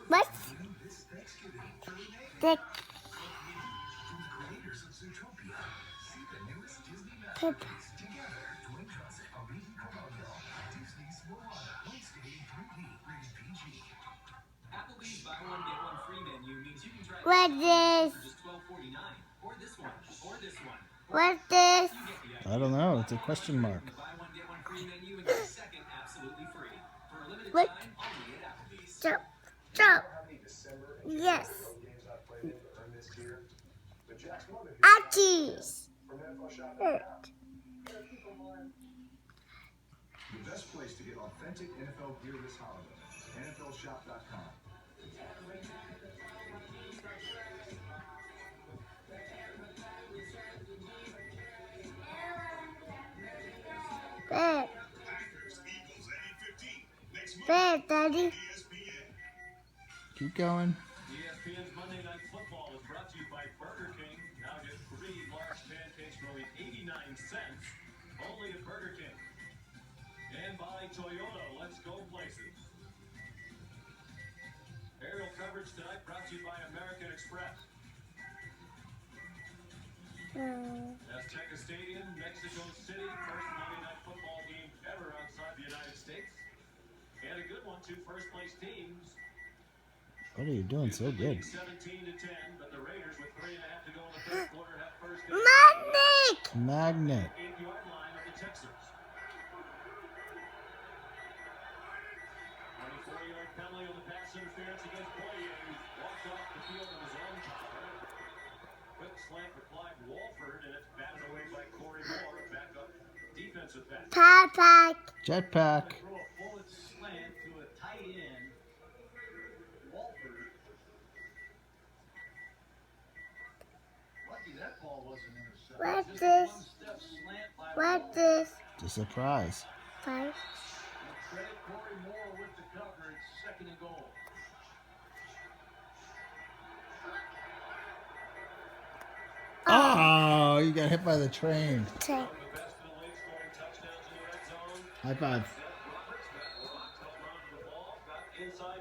What's the Pip? What is? What's this? I don't know. It's a question mark. What? Jump, jump. Yes. Achilles. Hurt. The best place to get authentic NFL gear this holiday. NFLShop.com. Bad. Bad, Daddy. Keep going. ESPN's Monday Night Football is brought to you by Burger King. Now get 3 large pancakes for only 89 cents. Only at Burger King. And by Toyota, let's go places. Aerial coverage tonight brought to you by American Express. Azteca Stadium, Mexico City, first Monday Night Football game ever outside the United States. And a good one, 2 first-place teams. What are you doing so good? 17-10, but the Raiders with 3.5 to go in the third quarter have first down. Magnet. Magnet. 8-yard line of the Texans. 24-yard penalty on the pass interference against Boyer, who walks off the field on his own power. Quick slant for Clyde Wolford, and it's batted away by Corey Moore, back up defensive back. Papa. Jetpack. Throw a bullet slant to a tight end. Wolford. Lucky that ball wasn't intercepted. What's Just this? one step slant by What's Wolford. this? It's a surprise. Five. Credit Corey Moore with the coverage, 2nd and goal. Oh, you got hit by the train. Ten. The best in the league scoring touchdowns in the red zone. High five.